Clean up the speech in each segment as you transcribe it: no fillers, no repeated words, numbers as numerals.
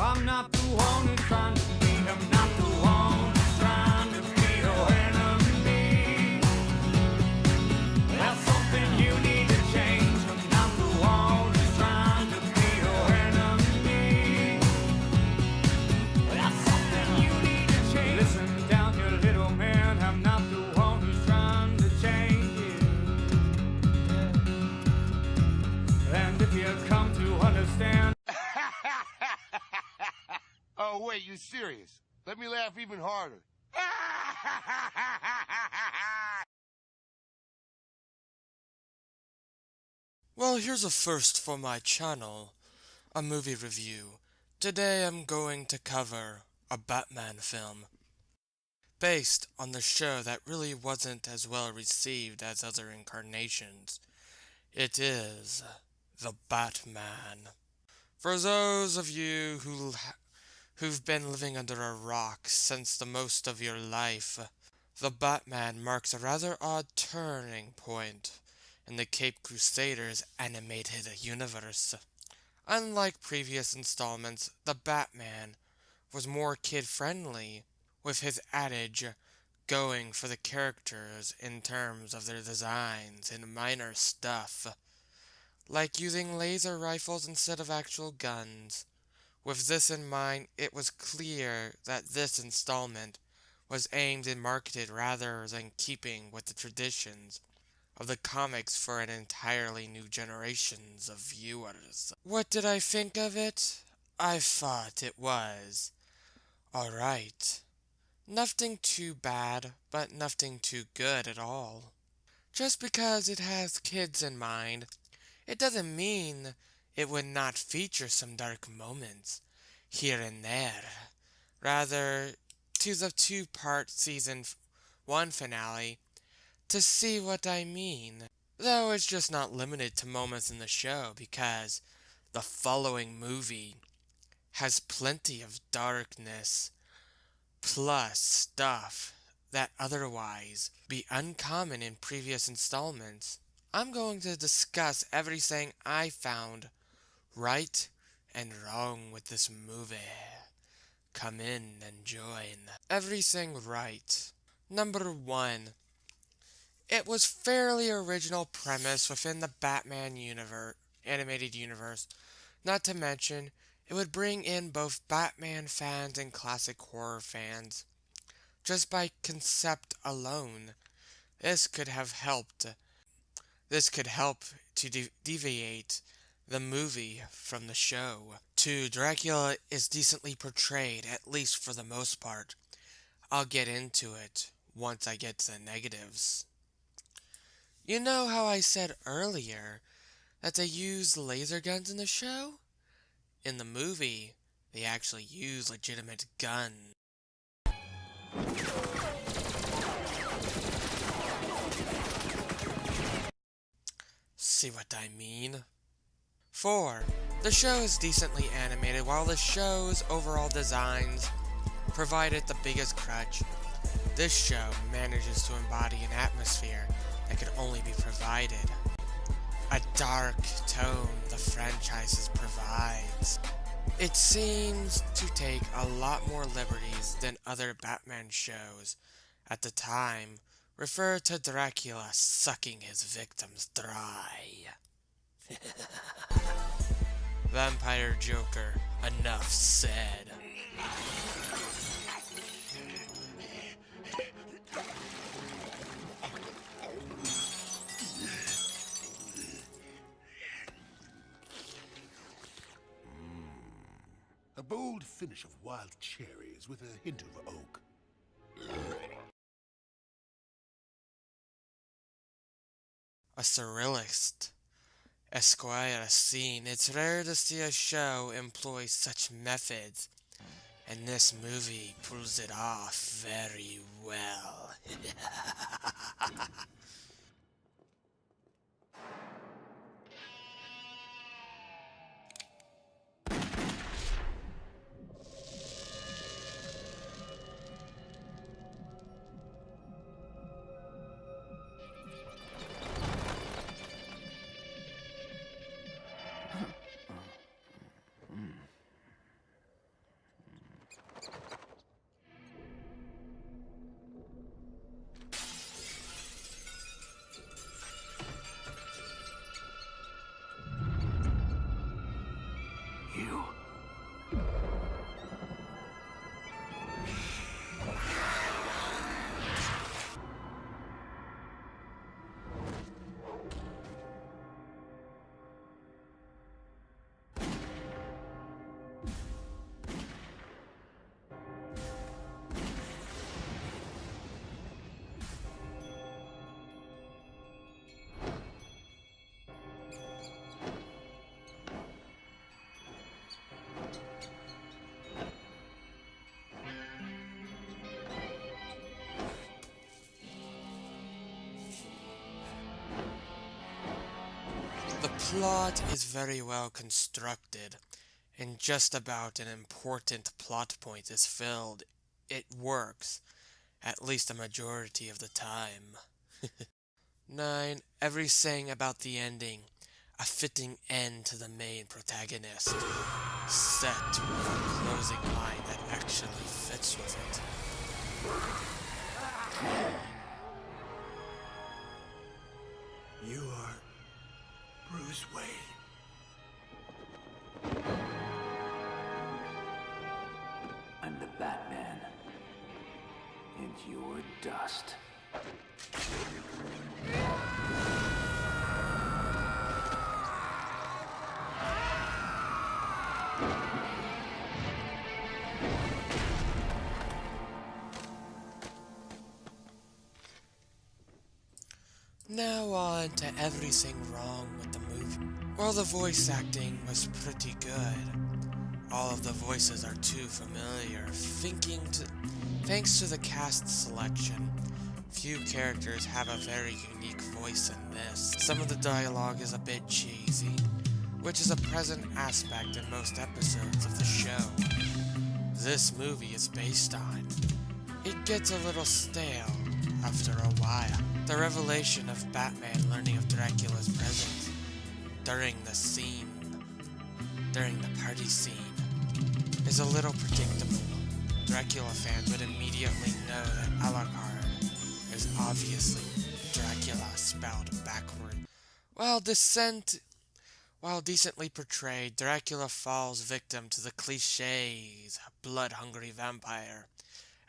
I'm not the one who's trying to be. I'm not the one who's trying to be your enemy. That's something you need to change. I'm not the one who's trying to be your enemy. That's something you need to change. Listen down, you little man. I'm not the one who's trying to change you. And if you come to understand. Oh, wait, you serious? Let me laugh even harder. Well, here's a first for my channel, a movie review. Today I'm going to cover a Batman film, based on the show that really wasn't as well received as other incarnations. It is The Batman. For those of you who've been living under a rock since the most of your life, The Batman marks a rather odd turning point in the Caped Crusaders animated universe. Unlike previous installments, The Batman was more kid-friendly, with his adage going for the characters in terms of their designs and minor stuff, like using laser rifles instead of actual guns. With this in mind, it was clear that this installment was aimed and marketed rather than keeping with the traditions of the comics for an entirely new generations of viewers. What did I think of it? I thought it was alright. Nothing too bad, but nothing too good at all. Just because it has kids in mind, it doesn't mean it would not feature some dark moments here and there. Rather, to the two-part season 1 finale to see what I mean. Though it's just not limited to moments in the show, because the following movie has plenty of darkness, plus stuff that otherwise be uncommon in previous installments. I'm going to discuss everything I found right and wrong with this movie. Come in and join. Everything right. Number 1. It was fairly original premise within the Batman animated universe. Not to mention, it would bring in both Batman fans and classic horror fans. Just by concept alone, this could help to deviate the movie from the show. 2. Dracula is decently portrayed, at least for the most part. I'll get into it once I get to the negatives. You know how I said earlier that they used laser guns in the show? In the movie, they actually use legitimate guns. See what I mean? 4. The show is decently animated. While the show's overall designs provided the biggest crutch, this show manages to embody an atmosphere that can only be provided. A dark tone the franchise provides. It seems to take a lot more liberties than other Batman shows at the time refer to Dracula sucking his victims dry. Vampire Joker, enough said. A bold finish of wild cherries with a hint of oak. A surrealist Esquire scene. It's rare to see a show employ such methods, and this movie pulls it off very well. The plot is very well constructed, and just about an important plot point is filled. It works, at least a majority of the time. 9. Everything about the ending. A fitting end to the main protagonist. Set with a closing line that actually fits with it. You are Bruce Wayne. I'm the Batman. And you're dust. Now on to everything wrong with the movie. Well, the voice acting was pretty good. All of the voices are too familiar, thanks to the cast selection. Few characters have a very unique voice in this. Some of the dialogue is a bit cheesy, which is a present aspect in most episodes of the show this movie is based on. It gets a little stale after a while. The revelation of Batman learning of Dracula's presence during the party scene, is a little predictable. Dracula fans would immediately know that Alucard is obviously Dracula spelled backward. While decently portrayed, Dracula falls victim to the cliches blood-hungry vampire,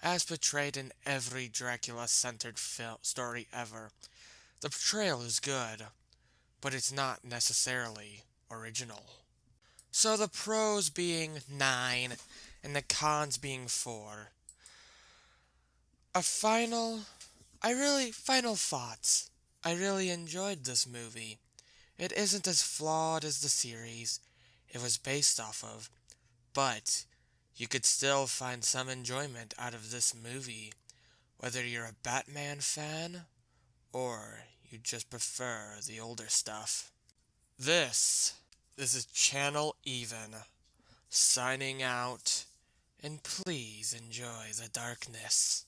as portrayed in every Dracula-centered story ever. The portrayal is good, but it's not necessarily original. So the pros being 9 and the cons being 4. Final thoughts. I really enjoyed this movie. It isn't as flawed as the series it was based off of, but you could still find some enjoyment out of this movie, whether you're a Batman fan or you just prefer the older stuff. This is Channel Even, signing out, and please enjoy the darkness.